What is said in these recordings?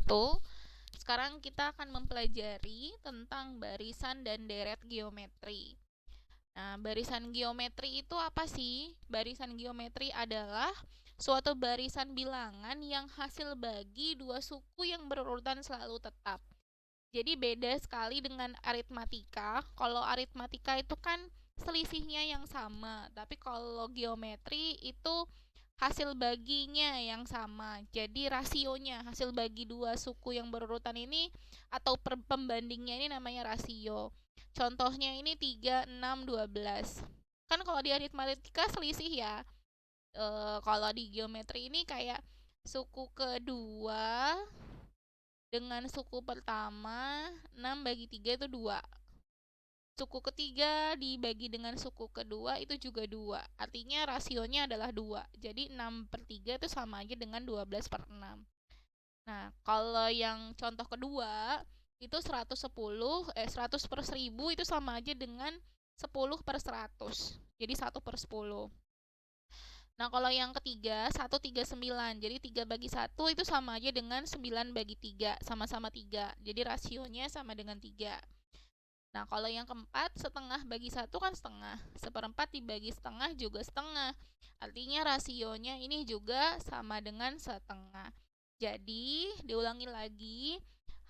wabarakatuh. Sekarang kita akan mempelajari tentang barisan dan deret geometri. Nah, barisan geometri itu apa sih? Barisan geometri adalah suatu barisan bilangan yang hasil bagi dua suku yang berurutan selalu tetap. Jadi beda sekali dengan aritmatika. Kalau aritmatika itu kan selisihnya yang sama, tapi kalau geometri itu hasil baginya yang sama. Jadi rasionya, hasil bagi dua suku yang berurutan ini atau pembandingnya ini namanya rasio. Contohnya ini 3, 6, 12. Kan kalau di aritmatika selisih ya. Kalau di geometri ini kayak suku kedua dengan suku pertama 6 bagi 3 itu 2. Suku ketiga dibagi dengan suku kedua itu juga 2. Artinya rasionya adalah 2. Jadi 6/3 itu sama aja dengan 12/6. Nah, kalau yang contoh kedua itu 100/1000 itu sama aja dengan 10/100. Jadi 1/10. Nah, kalau yang ketiga 139. Jadi 3 bagi 1 itu sama aja dengan 9 bagi 3, sama-sama 3. Jadi rasionya sama dengan 3. Nah, kalau yang keempat, setengah bagi 1 kan setengah. 1/4 dibagi setengah juga setengah. Artinya rasionya ini juga sama dengan setengah. Jadi, diulangi lagi,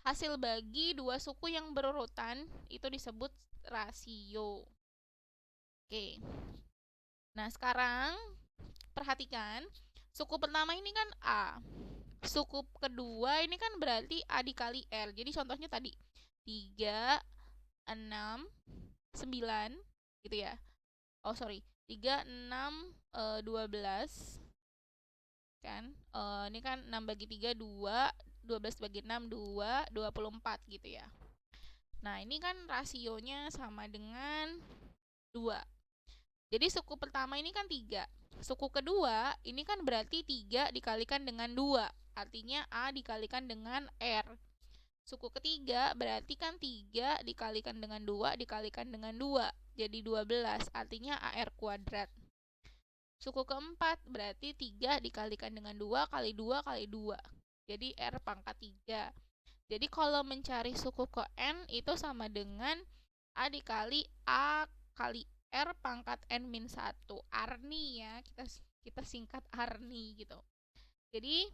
hasil bagi dua suku yang berurutan itu disebut rasio. Oke. Nah, sekarang perhatikan, suku pertama ini kan A. Suku kedua ini kan berarti A dikali R. Jadi contohnya tadi 3, 6, 9 gitu ya. Oh sorry, 3, 6, 12 kan. Ini kan 6 bagi 3, 2, 12 bagi 6, 2, 24 gitu ya. Nah, ini kan rasionya sama dengan 2. Jadi suku pertama ini kan 3. Suku kedua ini kan berarti 3 dikalikan dengan 2. Artinya A dikalikan dengan R. Suku ketiga berarti kan 3 dikalikan dengan 2 dikalikan dengan 2. Jadi 12. Artinya AR kuadrat. Suku keempat berarti 3 dikalikan dengan 2 kali 2 kali 2. Jadi R pangkat 3. Jadi kalau mencari suku ke N itu sama dengan A dikali A kali R pangkat N-1. Arni ya, kita singkat Arni gitu. Jadi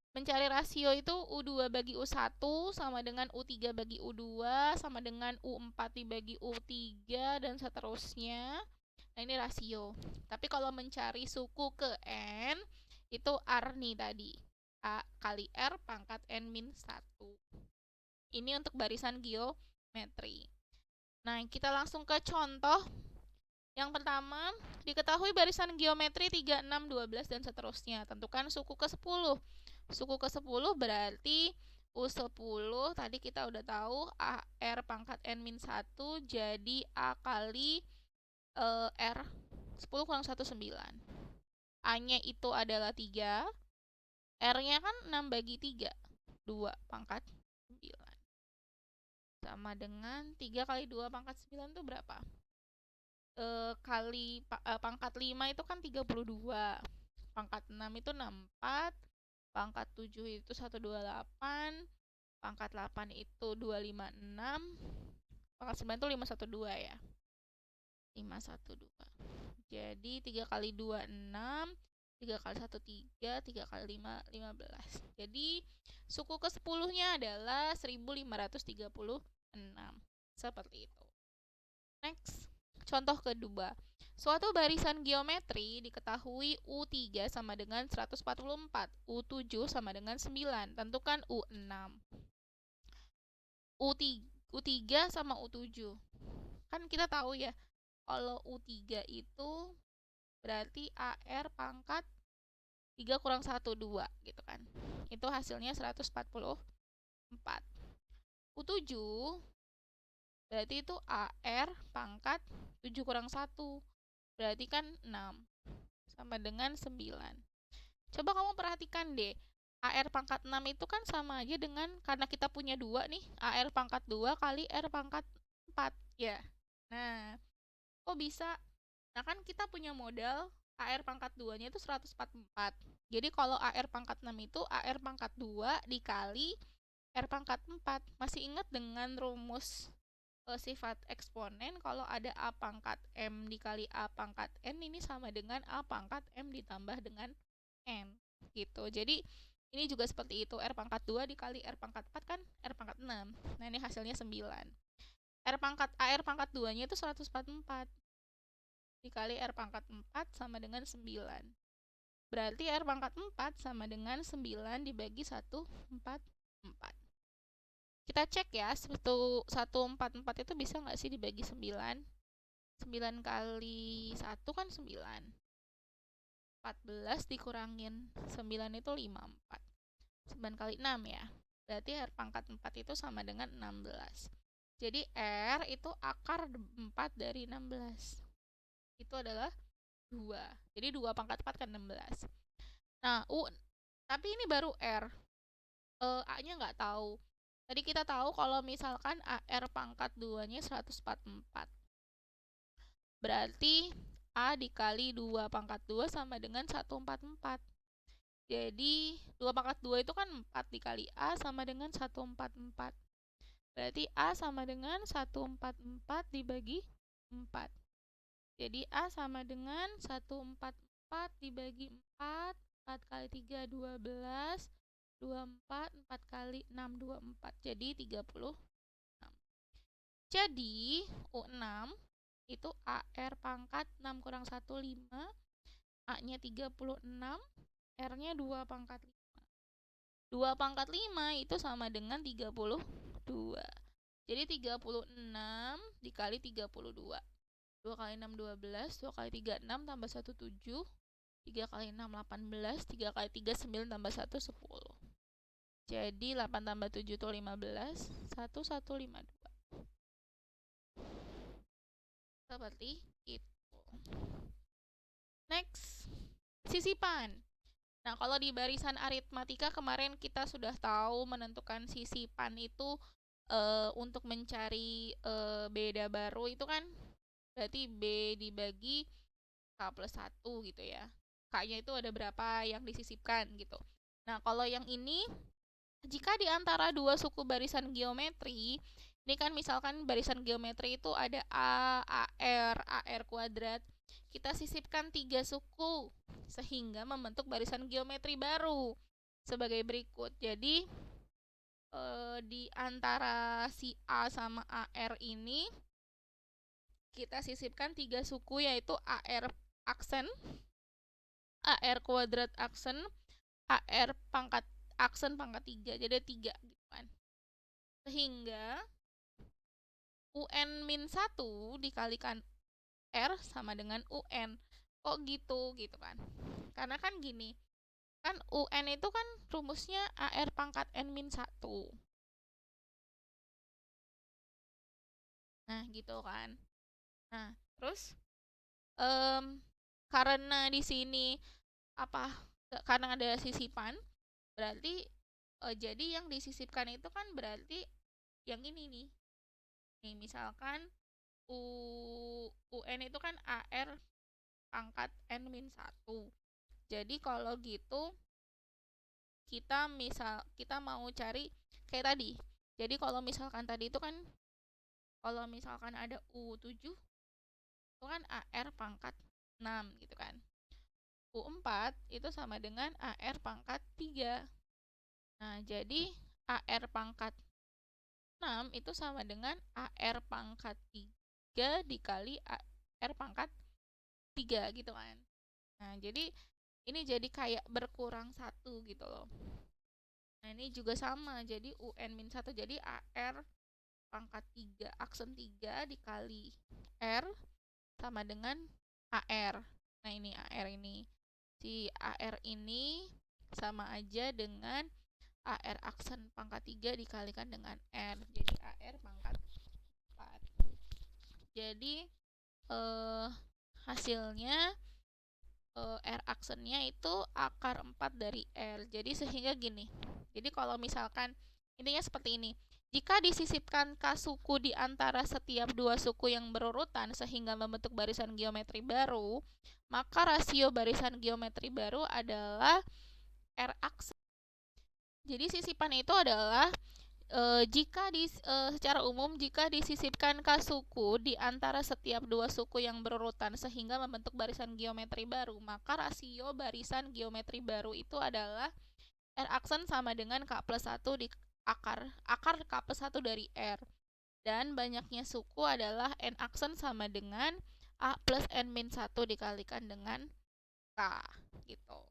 mencari rasio itu U2 bagi U1 sama dengan U3 bagi U2 sama dengan U4 dibagi U3 dan seterusnya. Nah, ini rasio. Tapi kalau mencari suku ke N itu Arni tadi. A kali R pangkat N-1. Ini untuk barisan geometri. Nah, kita langsung ke contoh. Yang pertama, diketahui barisan geometri 3, 6, 12 dan seterusnya. Tentukan suku ke-10. Suku ke-10 berarti U10 tadi kita udah tahu AR pangkat N-1 jadi A kali R 10 kurang 1, 9. A-nya itu adalah 3. R-nya kan 6 bagi 3. 2 pangkat 9. Sama dengan 3 kali 2 pangkat 9 itu berapa? Pangkat 5 itu kan 32. Pangkat 6 itu 64. Pangkat 7 itu 128. Pangkat 8 itu 256. Pangkat 9 itu 512 ya. 512. Jadi 3 kali 2 6, 3 kali 1 3, 3 kali 5 15. Jadi suku ke-10-nya adalah 1536. Seperti itu. Next, contoh kedua. Suatu barisan geometri diketahui U3 sama dengan 144, U7 sama dengan 9. Tentukan U6. U3 sama U7. Kan kita tahu ya, kalau U3 itu berarti AR pangkat 3 kurang 1, 2 gitu kan. Itu hasilnya 144. U7 berarti itu AR pangkat 7 kurang 1. Berarti kan 6. Sama dengan 9. Coba kamu perhatikan deh. AR pangkat 6 itu kan sama aja dengan, karena kita punya 2 nih, AR pangkat 2 kali R pangkat 4. Ya. Nah, kok bisa? Nah, kan kita punya modal AR pangkat 2-nya itu 144. Jadi kalau AR pangkat 6 itu AR pangkat 2 dikali R pangkat 4. Masih ingat dengan rumus sifat eksponen, kalau ada A pangkat M dikali A pangkat N, ini sama dengan A pangkat M ditambah dengan N gitu. Jadi ini juga seperti itu, R pangkat 2 dikali R pangkat 4 kan R pangkat 6. Nah ini hasilnya 9. R pangkat 2 nya itu 144 dikali R pangkat 4 sama dengan 9. Berarti R pangkat 4 sama dengan 9 dibagi 144. Kita cek ya, 144 itu bisa nggak sih dibagi 9? 9 kali 1 kan 9. 14 dikurangin 9 itu 54. 9 kali 6 ya. Berarti R pangkat 4 itu sama dengan 16. Jadi R itu akar 4 dari 16. Itu adalah 2. Jadi 2 pangkat 4 kan 16. Nah, tapi ini baru R. A-nya nggak tahu. Tadi kita tahu kalau misalkan AR pangkat 2-nya 144. Berarti A dikali 2 pangkat 2 sama dengan 144. Jadi 2 pangkat 2 itu kan 4 dikali A sama dengan 144. Berarti A sama dengan 144 dibagi 4. Jadi A sama dengan 144 dibagi 4. 4 kali 3, 12. 24, 4 kali 6, 24. Jadi 36. Jadi U6 itu AR pangkat 6 kurang 1, 5. A-nya 36, R-nya 2 pangkat 5. 2 pangkat 5 itu sama dengan 32. Jadi 36 dikali 32. 2 kali 6, 12. 2 kali 3, 6 tambah 1, 7. 3 kali 6, 18. 3 kali 3, 9 tambah 1, 10. Jadi 8 tambah 7 itu 15. 1152. Seperti itu. Next, sisipan. Nah, kalau di barisan aritmatika kemarin kita sudah tahu menentukan sisipan itu untuk mencari beda baru itu kan berarti B dibagi K plus 1 gitu ya. K-nya itu ada berapa yang disisipkan gitu. Nah, kalau yang ini, jika di antara dua suku barisan geometri, ini kan misalkan barisan geometri itu ada A, AR kuadrat. Kita sisipkan 3 suku sehingga membentuk barisan geometri baru sebagai berikut. Jadi di antara si A sama AR ini kita sisipkan 3 suku, yaitu AR aksen, AR kuadrat aksen, AR pangkat aksen pangkat 3. Jadi 3 gitu kan. Sehingga UN min 1 dikalikan R sama dengan UN. Kok gitu kan. Karena kan gini, kan UN itu kan rumusnya AR pangkat N min 1. Nah gitu kan. Nah terus karena di sini karena ada sisipan, berarti jadi yang disisipkan itu kan berarti yang ini nih. Nih misalkan UN itu kan AR pangkat N min 1. Jadi kalau gitu kita mau cari kayak tadi. Jadi kalau misalkan tadi itu kan kalau misalkan ada U7 itu kan AR pangkat 6 gitu kan. U4 itu sama dengan AR pangkat 3. Nah, jadi AR pangkat 6 itu sama dengan AR pangkat 3 dikali AR pangkat 3 gitu kan. Nah, jadi ini jadi kayak berkurang 1 gitu loh. Nah, ini juga sama. Jadi UN min 1. Jadi AR pangkat 3, aksen 3 dikali R sama dengan AR. Nah, ini AR ini. Si AR ini sama aja dengan AR aksen pangkat 3 dikalikan dengan R. Jadi AR pangkat 4. Jadi hasilnya R aksennya itu akar 4 dari R. Jadi sehingga gini. Jadi kalau misalkan intinya seperti ini. Jika disisipkan K suku di antara setiap dua suku yang berurutan sehingga membentuk barisan geometri baru, maka rasio barisan geometri baru adalah R aksen. Jadi sisipan itu adalah Secara umum jika disisipkan K suku di antara setiap dua suku yang berurutan sehingga membentuk barisan geometri baru, maka rasio barisan geometri baru itu adalah R aksen sama dengan K plus 1 di akar K plus 1 dari R. Dan banyaknya suku adalah N aksen sama dengan A plus N min 1 dikalikan dengan K gitu.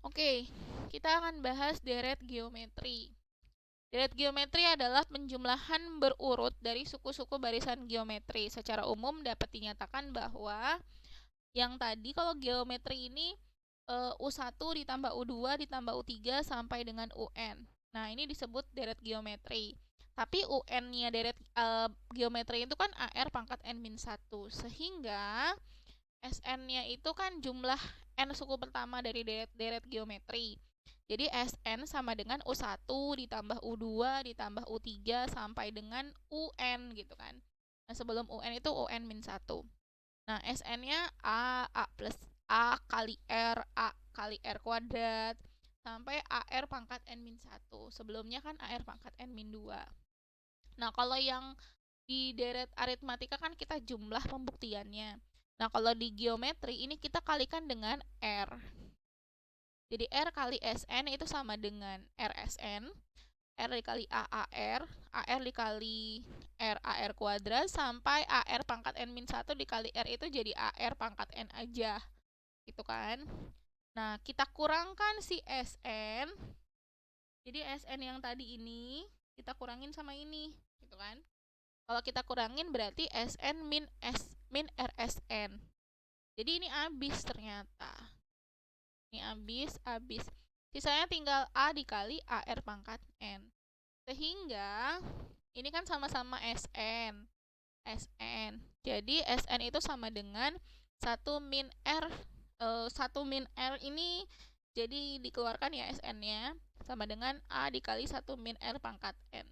Oke, kita akan bahas deret geometri. Deret geometri adalah penjumlahan berurut dari suku-suku barisan geometri. Secara umum dapat dinyatakan bahwa yang tadi kalau geometri ini U1 ditambah U2 ditambah U3 sampai dengan UN. Nah, ini disebut deret geometri. Tapi UN-nya deret geometri itu kan AR pangkat N-1. Sehingga SN-nya itu kan jumlah N suku pertama dari deret geometri. Jadi SN sama dengan U1 ditambah U2 ditambah U3 sampai dengan UN gitu kan. Nah, sebelum UN itu UN min 1. Nah, SN-nya A plus A kali R kuadrat sampai AR pangkat N min 1. Sebelumnya kan AR pangkat N min 2. Nah, kalau yang di deret aritmatika kan kita jumlah pembuktiannya. Nah, kalau di geometri ini kita kalikan dengan R. Jadi R kali SN itu sama dengan RSN. R dikali AR dikali RAR kuadrat sampai AR pangkat N-1 dikali R itu jadi AR pangkat N aja. Gitu kan. Nah, kita kurangkan si SN. Jadi SN yang tadi ini kita kurangin sama ini, gitu kan. Kalau kita kurangin berarti SN min RSN. Jadi ini habis ternyata. Ini habis. Sisanya tinggal A dikali AR pangkat N. Sehingga ini kan sama-sama SN. Jadi SN itu sama dengan 1 min R. 1 min R ini jadi dikeluarkan ya SN-nya sama dengan A dikali 1 min R pangkat N.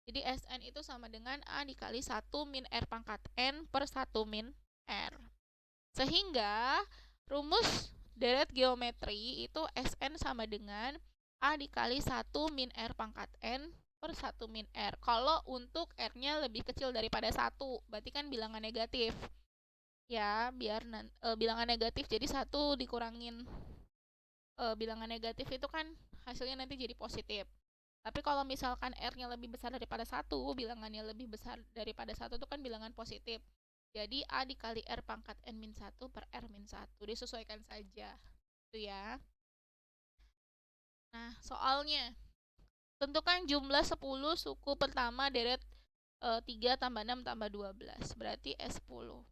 Jadi SN itu sama dengan A dikali 1 min R pangkat N per 1 min R. Sehingga rumus deret geometri itu SN sama dengan A dikali 1 min R pangkat N per 1 min R. Kalau untuk R-nya lebih kecil daripada 1, berarti kan bilangan negatif. Ya, biar bilangan negatif jadi 1 dikurangin bilangan negatif itu kan hasilnya nanti jadi positif. Tapi kalau misalkan R-nya lebih besar daripada 1, bilangannya lebih besar daripada 1 itu kan bilangan positif. Jadi A dikali R pangkat N-1 per R-1. Disesuaikan saja. Itu ya. Nah, soalnya. Tentukan jumlah 10 suku pertama deret 3 tambah 6 tambah 12. Berarti S10.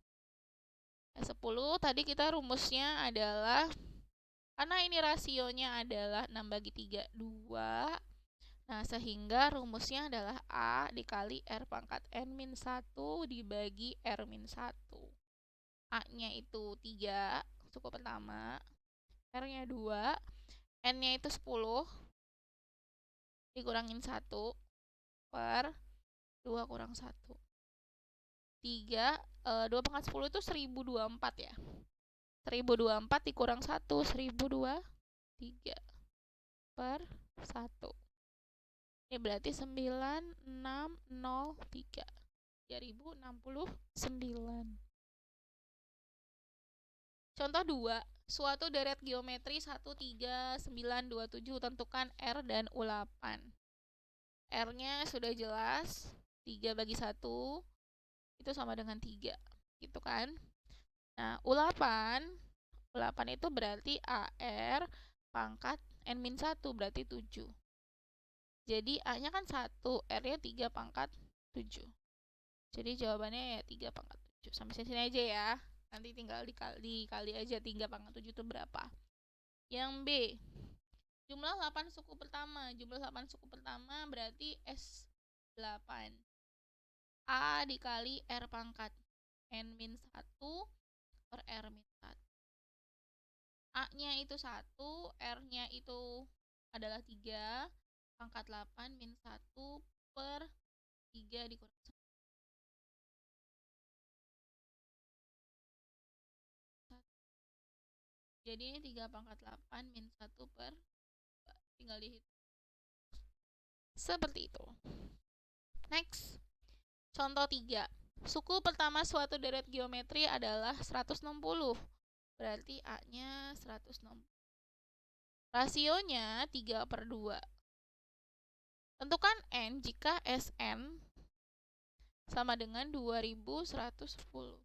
S10 tadi kita rumusnya adalah, karena ini rasionya adalah 6 bagi 3, 2. Nah, sehingga rumusnya adalah A dikali R pangkat N-1 dibagi R-1. A-nya itu 3, suku pertama. R-nya 2. N-nya itu 10. Dikurangin 1 per 2 kurang 1. 3, 2 pangkat 10 itu 1024 ya. 1024 dikurang 1, 1023 per 1. Ini berarti 9603. 3069. Contoh 2. Suatu deret geometri 13927 tentukan R dan U8. R-nya sudah jelas, 3 bagi 1 itu sama dengan 3, gitu kan. Nah, U8 itu berarti AR pangkat N-1 berarti 7. Jadi A-nya kan 1, R-nya 3 pangkat 7. Jadi jawabannya ya 3 pangkat 7. Sampai sini aja ya. Nanti tinggal dikali aja 3 pangkat 7 itu berapa. Yang B, jumlah 8 suku pertama. Jumlah 8 suku pertama berarti S8. A dikali R pangkat N-1 per R-1. A-nya itu 1, R-nya itu adalah 3, pangkat 8 min 1 per 3 dikurang 1. Jadi ini 3 pangkat 8 min 1 per 2. Tinggal dihitung. Seperti itu. Next. Contoh 3. Suku pertama suatu deret geometri adalah 160. Berarti A-nya 160. Rasionya 3/2. Tentukan N jika Sn sama dengan 2110.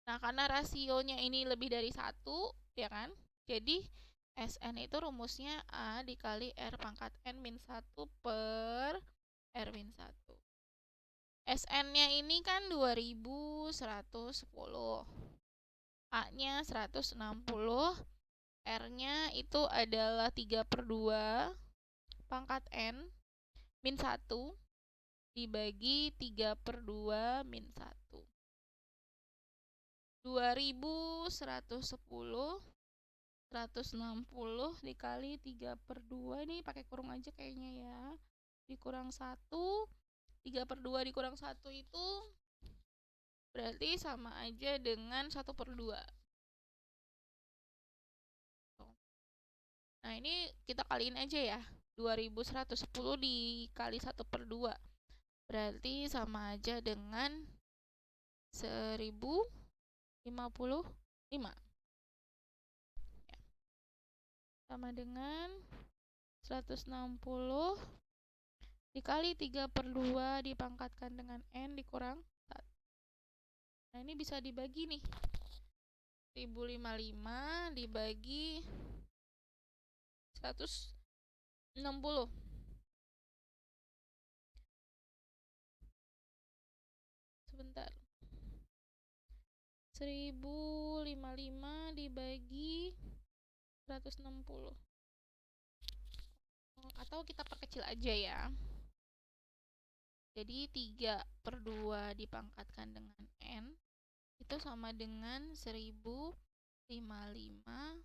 Nah, karena rasionya ini lebih dari 1, ya kan? Jadi, Sn itu rumusnya A dikali R pangkat N min 1 per R min 1. Sn-nya ini kan 2110. A-nya 160. R-nya itu adalah 3/2 pangkat N min 1 dibagi 3/2 min 1. 2110 160 dikali 3/2, ini pakai kurung aja kayaknya ya, dikurang 1, 3/2 dikurang 1 itu berarti sama aja dengan 1/2. Nah, ini kita kaliin aja ya, 2110 dikali 1/2 berarti sama aja dengan 1055 ya. Sama dengan 160 dikali 3/2 dipangkatkan dengan N dikurang 1. Nah, ini bisa dibagi nih, 1055 dibagi 160. Sebentar. 1055 dibagi 160. Atau kita perkecil aja ya. Jadi 3/2 dipangkatkan dengan N itu sama dengan 1055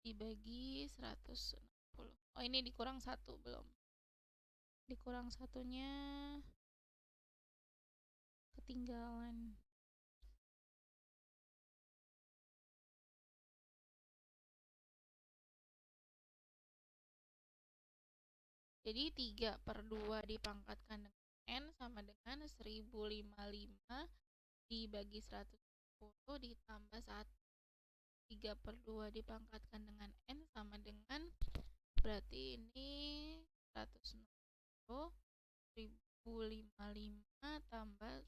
dibagi 160. Oh, ini dikurang 1 belum. Dikurang 1-nya ketinggalan. Jadi 3/2 dipangkatkan dengan N sama dengan 1055 dibagi 110 ditambah 1. 3/2 dipangkatkan dengan N sama dengan, berarti ini 160, 1055 tambah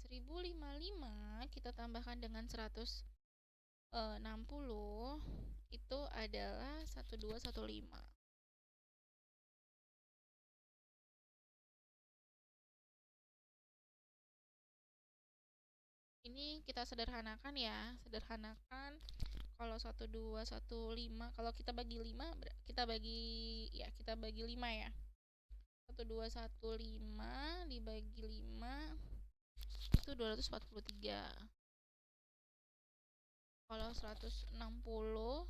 1055 kita tambahkan dengan 160 itu adalah 1215. Ini kita sederhanakan ya, sederhanakan. Kalau 1215 kalau kita bagi 5, kita bagi 5 ya. 1215 dibagi 5 itu 243. Kalau 160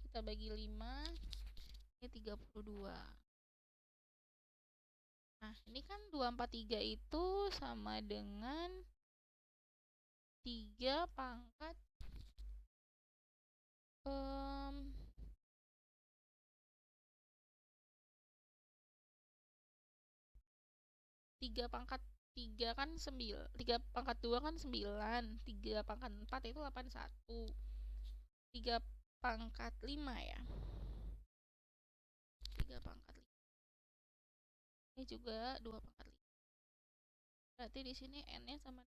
kita bagi 5 ini 32. Nah, ini kan 243 itu sama dengan 3 pangkat 3 pangkat 3 kan 9, 3 pangkat 2 kan 9, 3 pangkat 4 itu 81, 3 pangkat 5 ya, 3 pangkat 5 ini juga 2 pangkat 5, berarti di sini N nya sama